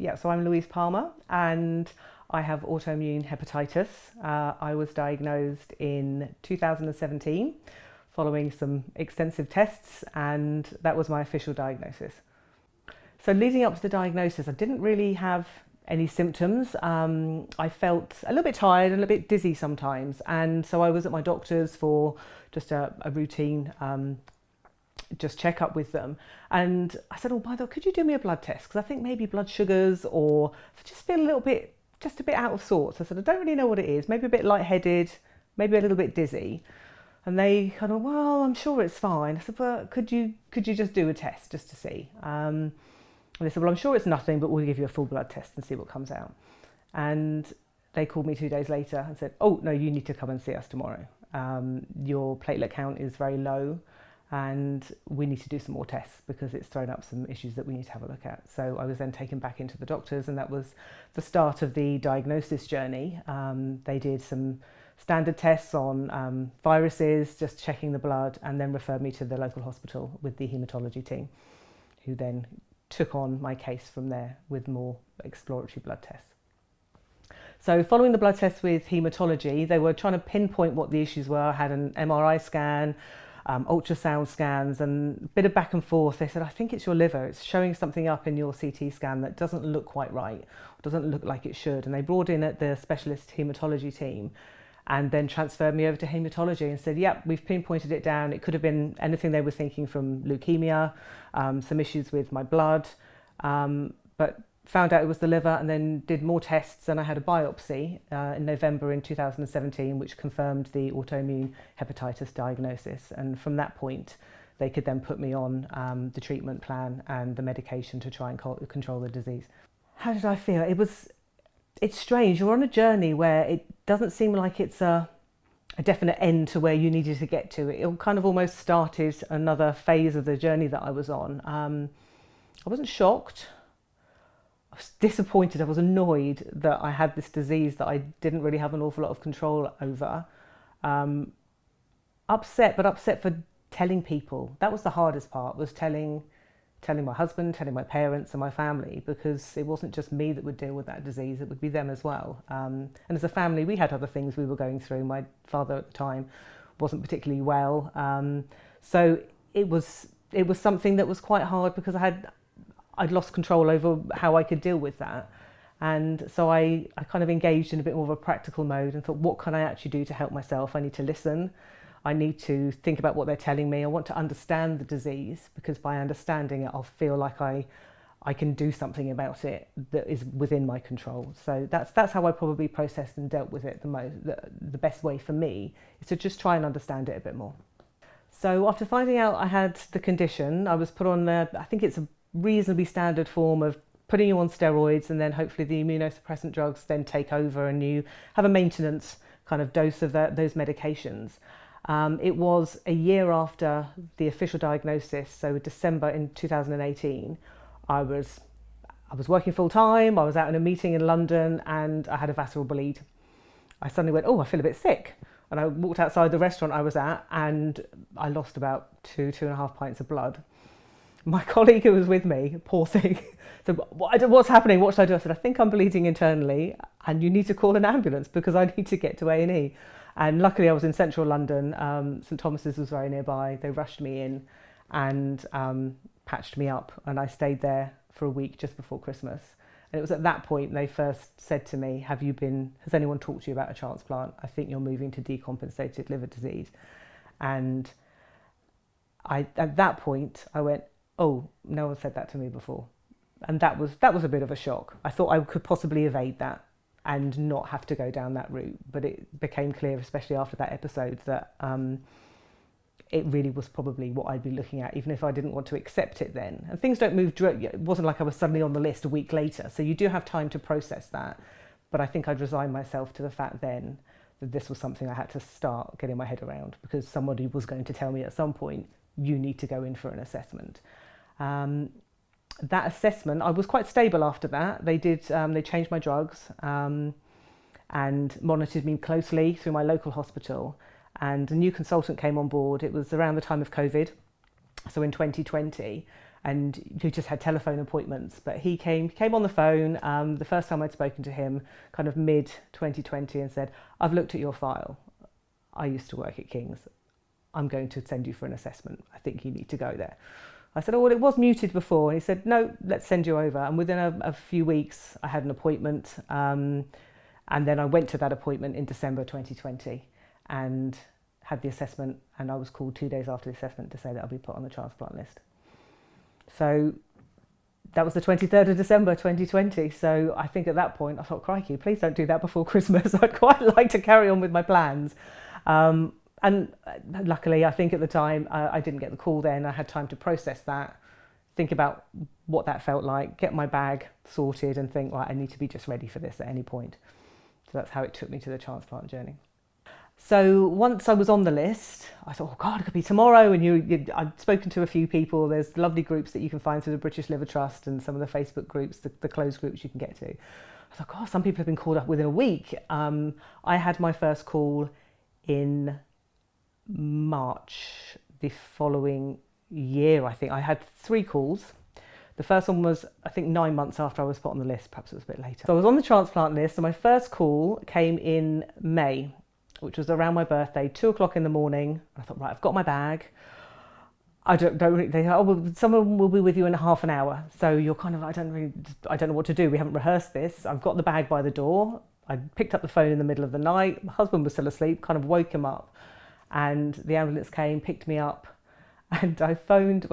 Yeah, so I'm Louise Palmer and I have autoimmune hepatitis. I was diagnosed in 2017 following some extensive tests, and that was my official diagnosis. So leading up to the diagnosis, I didn't really have any symptoms. I felt a little bit tired and a little bit dizzy sometimes, and so I was at my doctor's for just a routine just check up with them, and I said, oh, by the way, could you do me a blood test, because I think maybe blood sugars, or I just feel a little bit, just a bit out of sorts. I said, I don't really know what it is, maybe a bit lightheaded, maybe a little bit dizzy. And they kind of, well, I'm sure it's fine. I said, but could you just do a test just to see? And they said, well, I'm sure it's nothing, but we'll give you a full blood test and see what comes out. And they called me 2 days later and said, oh no, you need to come and see us tomorrow. Your platelet count is very low, and we need to do some more tests because it's thrown up some issues that we need to have a look at. So I was then taken back into the doctors, and that was the start of the diagnosis journey. They did some standard tests on viruses, just checking the blood, and then referred me to the local hospital with the haematology team, who then took on my case from there with more exploratory blood tests. So following the blood tests with haematology, they were trying to pinpoint what the issues were. I had an MRI scan, ultrasound scans, and a bit of back and forth. They said, I think it's your liver. It's showing something up in your CT scan that doesn't look quite right, doesn't look like it should. And they brought in at the specialist haematology team and then transferred me over to haematology and said, yep, we've pinpointed it down. It could have been anything they were thinking, from leukemia, some issues with my blood, but found out it was the liver, and then did more tests, and I had a biopsy in November in 2017, which confirmed the autoimmune hepatitis diagnosis. And from that point, they could then put me on the treatment plan and the medication to try and control the disease. How did I feel? It's strange. You're on a journey where it doesn't seem like it's a definite end to where you needed to get to. It kind of almost started another phase of the journey that I was on. I wasn't shocked. I was disappointed. I was annoyed that I had this disease that I didn't really have an awful lot of control over. Upset, but upset for telling people. That was the hardest part, was telling my husband, telling my parents and my family, because it wasn't just me that would deal with that disease, it would be them as well. And as a family, we had other things we were going through. My father at the time wasn't particularly well. So it was something that was quite hard, because I'd lost control over how I could deal with that. And so I kind of engaged in a bit more of a practical mode and thought, what can I actually do to help myself? I need to listen. I need to think about what they're telling me. I want to understand the disease, because by understanding it, I'll feel like I can do something about it that is within my control. So that's how I probably processed and dealt with it the most. The best way for me is to just try and understand it a bit more. So after finding out I had the condition, I was put on I think it's a reasonably standard form of putting you on steroids, and then hopefully the immunosuppressant drugs then take over and you have a maintenance kind of dose of those medications. It was a year after the official diagnosis, so December in 2018. I was working full time, I was out in a meeting in London, and I had a visceral bleed. I suddenly went, oh, I feel a bit sick. And I walked outside the restaurant I was at, and I lost about 2.5 pints of blood. My colleague who was with me, poor thing, said, what's happening? What should I do? I said, I think I'm bleeding internally, and you need to call an ambulance because I need to get to A&E. And luckily I was in central London. St Thomas's was very nearby. They rushed me in and patched me up, and I stayed there for a week just before Christmas. And it was at that point they first said to me, has anyone talked to you about a transplant? I think you're moving to decompensated liver disease. And at that point I went, oh, no one said that to me before. And that was a bit of a shock. I thought I could possibly evade that and not have to go down that route. But it became clear, especially after that episode, that it really was probably what I'd be looking at, even if I didn't want to accept it then. And things don't move directly. It wasn't like I was suddenly on the list a week later. So you do have time to process that. But I think I'd resigned myself to the fact then that this was something I had to start getting my head around, because somebody was going to tell me at some point, you need to go in for an assessment. That assessment, I was quite stable after that. They changed my drugs and monitored me closely through my local hospital. And a new consultant came on board. It was around the time of COVID, so in 2020. and who just had telephone appointments. But he came on the phone the first time I'd spoken to him, kind of mid 2020, and said, "I've looked at your file. I used to work at King's. I'm going to send you for an assessment. I think you need to go there." I said, "Oh, well, it was muted before." And he said, "No, let's send you over." And within a few weeks, I had an appointment. And then I went to that appointment in December 2020 and had the assessment. And I was called 2 days after the assessment to say that I'll be put on the transplant list. So that was the 23rd of December 2020. So I think at that point, I thought, crikey, please don't do that before Christmas. I'd quite like to carry on with my plans. And luckily, I think at the time, I didn't get the call then. I had time to process that, think about what that felt like, get my bag sorted and think, right, I need to be just ready for this at any point. So that's how it took me to the transplant journey. So once I was on the list, I thought, oh God, it could be tomorrow. And I'd spoken to a few people. There's lovely groups that you can find through the British Liver Trust and some of the Facebook groups, the closed groups you can get to. I thought, God, some people have been called up within a week. I had my first call in March the following year, I think. I had 3 calls. The first one was, I think, 9 months after I was put on the list. Perhaps it was a bit later. So I was on the transplant list, and my first call came in May, which was around my birthday, 2 o'clock in the morning. I thought, right, I've got my bag. They say, oh, well, someone will be with you in half an hour. So you're kind of, I don't know what to do. We haven't rehearsed this. I've got the bag by the door. I picked up the phone in the middle of the night. My husband was still asleep, kind of woke him up. And the ambulance came, picked me up, and I phoned,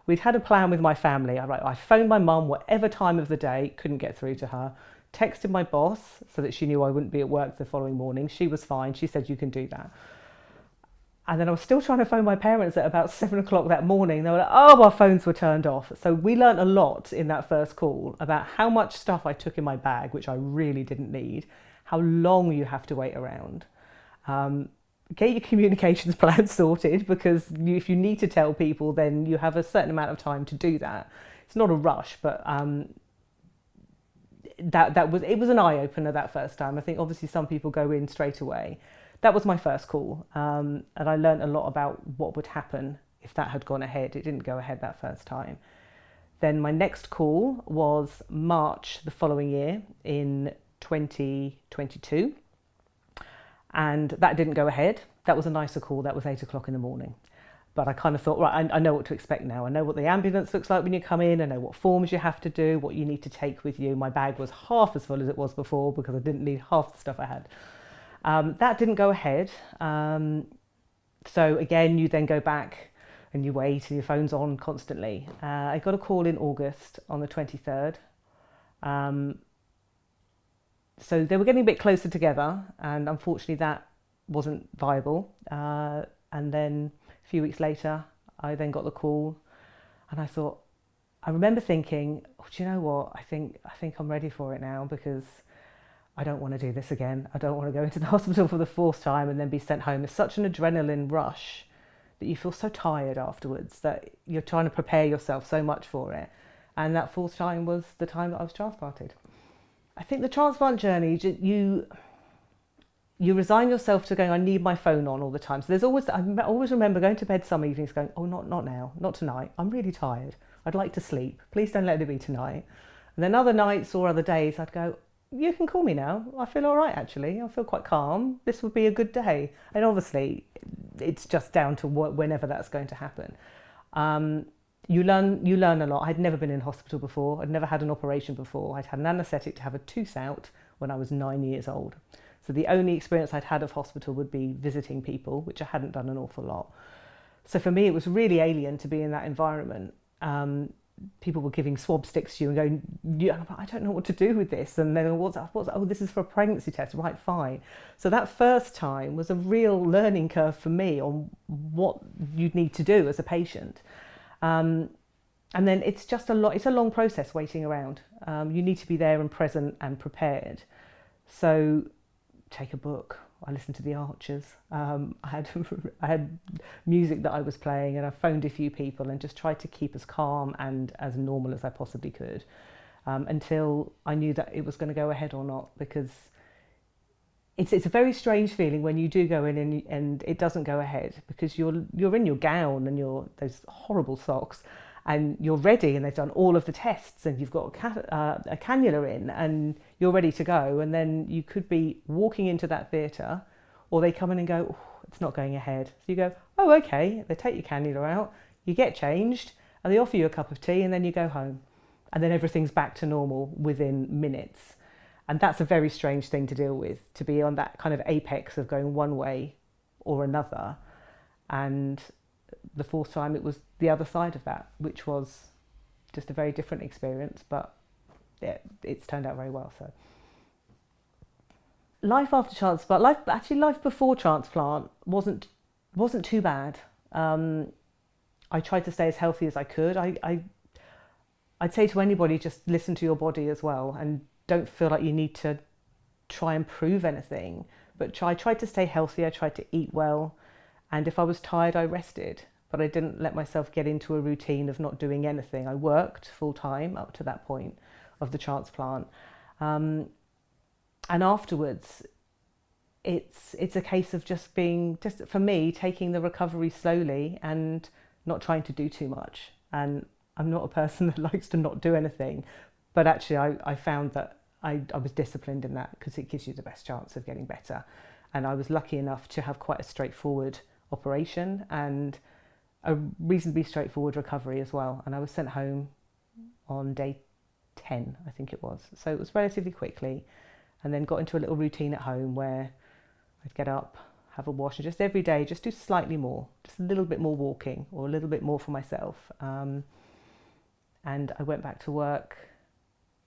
we'd had a plan with my family. I phoned my mum whatever time of the day, couldn't get through to her. Texted my boss so that she knew I wouldn't be at work the following morning. She was fine. She said, you can do that. And then I was still trying to phone my parents at about 7 o'clock that morning. They were like, oh, our phones were turned off. So we learned a lot in that first call about how much stuff I took in my bag, which I really didn't need, how long you have to wait around. Get your communications plan sorted, because if you need to tell people, then you have a certain amount of time to do that. It's not a rush, but it was an eye-opener that first time. I think obviously some people go in straight away. That was my first call, and I learned a lot about what would happen if that had gone ahead. It didn't go ahead that first time. Then my next call was March the following year in 2022. And that didn't go ahead. That was a nicer call. That was 8 o'clock in the morning. But I kind of thought, right, I know what to expect now. I know what the ambulance looks like when you come in. I know what forms you have to do, what you need to take with you. My bag was half as full as it was before because I didn't need half the stuff I had. That didn't go ahead. So again, you then go back and you wait and your phone's on constantly. I got a call in August on the 23rd. So they were getting a bit closer together, and unfortunately that wasn't viable. And then a few weeks later, I then got the call, and I remember thinking, oh, do you know what? I think I'm ready for it now, because I don't want to do this again. I don't want to go into the hospital for the 4th time and then be sent home. It's such an adrenaline rush that you feel so tired afterwards that you're trying to prepare yourself so much for it. And that 4th time was the time that I was transplanted. I think the transplant journey, you resign yourself to going, I need my phone on all the time. So I always remember going to bed some evenings going, oh, not now, not tonight. I'm really tired. I'd like to sleep. Please don't let it be tonight. And then other nights or other days I'd go, you can call me now. I feel all right, actually. I feel quite calm. This would be a good day. And obviously it's just down to whenever that's going to happen. You learn a lot. I'd never been in hospital before. I'd never had an operation before. I'd had an anaesthetic to have a tooth out when I was 9 years old. So the only experience I'd had of hospital would be visiting people, which I hadn't done an awful lot. So for me, it was really alien to be in that environment. People were giving swab sticks to you and going, yeah, I don't know what to do with this. And then oh, this is for a pregnancy test. Right, fine. So that first time was a real learning curve for me on what you'd need to do as a patient. And then it's just it's a long process waiting around. You need to be there and present and prepared. So take a book. I listened to the Archers. I had music that I was playing, and I phoned a few people and just tried to keep as calm and as normal as I possibly could, until I knew that it was going to go ahead or not, because it's a very strange feeling when you do go in and it doesn't go ahead, because you're in your gown and those horrible socks, and you're ready, and they've done all of the tests, and you've got a cannula in, and you're ready to go, and then you could be walking into that theatre, or they come in and go, oh, it's not going ahead. So you go, oh, okay. They take your cannula out, you get changed, and they offer you a cup of tea, and then you go home, and then everything's back to normal within minutes. And that's a very strange thing to deal with, to be on that kind of apex of going one way or another. And the fourth time it was the other side of that, which was just a very different experience, but it's turned out very well. So life after transplant, life before transplant wasn't too bad. I tried to stay as healthy as I could. I'd say to anybody, just listen to your body as well, and don't feel like you need to try and prove anything, but I tried to stay healthy. I tried to eat well, and if I was tired, I rested, but I didn't let myself get into a routine of not doing anything. I worked full time up to that point of the transplant. And afterwards, it's a case of just for me, taking the recovery slowly and not trying to do too much. And I'm not a person that likes to not do anything, but actually I found that I was disciplined in that, because it gives you the best chance of getting better. And I was lucky enough to have quite a straightforward operation and a reasonably straightforward recovery as well. And I was sent home on day 10, I think it was. So it was relatively quickly, and then got into a little routine at home where I'd get up, have a wash, and just every day just do slightly more, just a little bit more walking, or a little bit more for myself. And I went back to work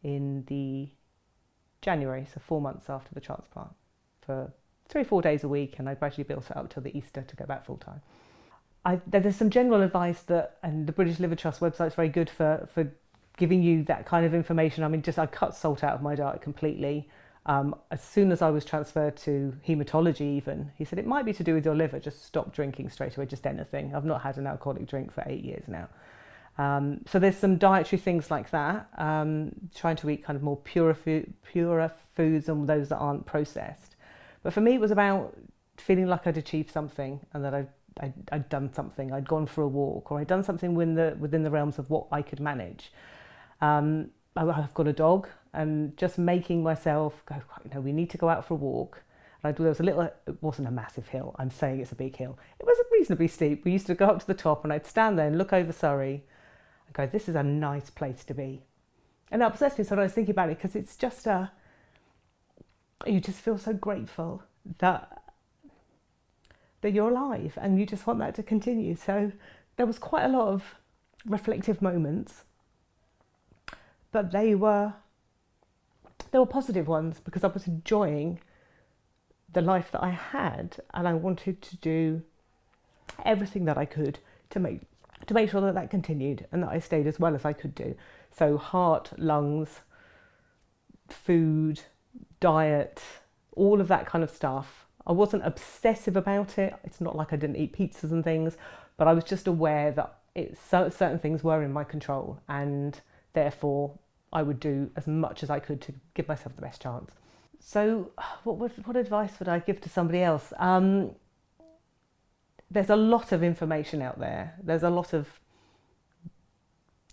in the January, so 4 months after the transplant, for 3 or 4 days a week, and I gradually built it up till the Easter to go back full time. There's some general advice and the British Liver Trust website is very good for giving you that kind of information. I mean, I cut salt out of my diet completely. As soon as I was transferred to haematology even, he said, it might be to do with your liver, just stop drinking straight away, just anything. I've not had an alcoholic drink for 8 years now. So there's some dietary things like that, trying to eat kind of more purer foods and those that aren't processed. But for me, it was about feeling like I'd achieved something, and that I'd done something. I'd gone for a walk, or I'd done something within the realms of what I could manage. I've got a dog, and just making myself go, we need to go out for a walk. And there was it wasn't a massive hill. I'm saying it's a big hill. It was reasonably steep. We used to go up to the top, and I'd stand there and look over Surrey and go, this is a nice place to be. And that obsessed me. So I was thinking about it, because it's just you just feel so grateful that you're alive, and you just want that to continue. So there was quite a lot of reflective moments, but they were positive ones, because I was enjoying the life that I had, and I wanted to do everything that I could to make sure that continued, and that I stayed as well as I could do. So heart, lungs, food, diet, all of that kind of stuff. I wasn't obsessive about it. It's not like I didn't eat pizzas and things, but I was just aware that certain things were in my control, and therefore I would do as much as I could to give myself the best chance. So what advice would I give to somebody else? There's a lot of information out there. There's a lot of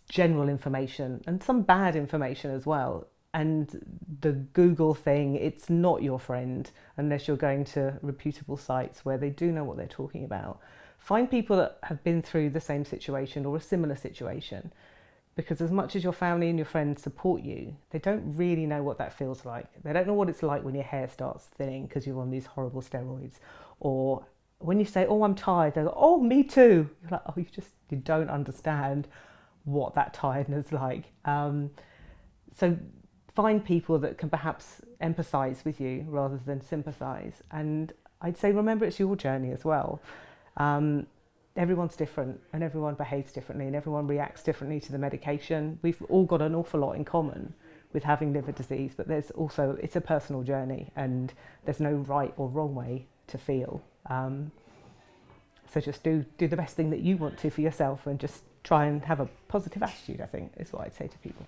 general information, and some bad information as well. And the Google thing, it's not your friend unless you're going to reputable sites where they do know what they're talking about. Find people that have been through the same situation or a similar situation, because as much as your family and your friends support you, they don't really know what that feels like. They don't know what it's like when your hair starts thinning because you're on these horrible steroids, or when you say, oh, I'm tired, they go, oh, me too. You're like, oh, you don't understand what that tiredness is like. So find people that can perhaps empathise with you rather than sympathise. And I'd say, remember, it's your journey as well. Everyone's different, and everyone behaves differently, and everyone reacts differently to the medication. We've all got an awful lot in common with having liver disease, but it's a personal journey, and there's no right or wrong way to feel. So just do the best thing that you want to for yourself, and just try and have a positive attitude, I think, is what I'd say to people.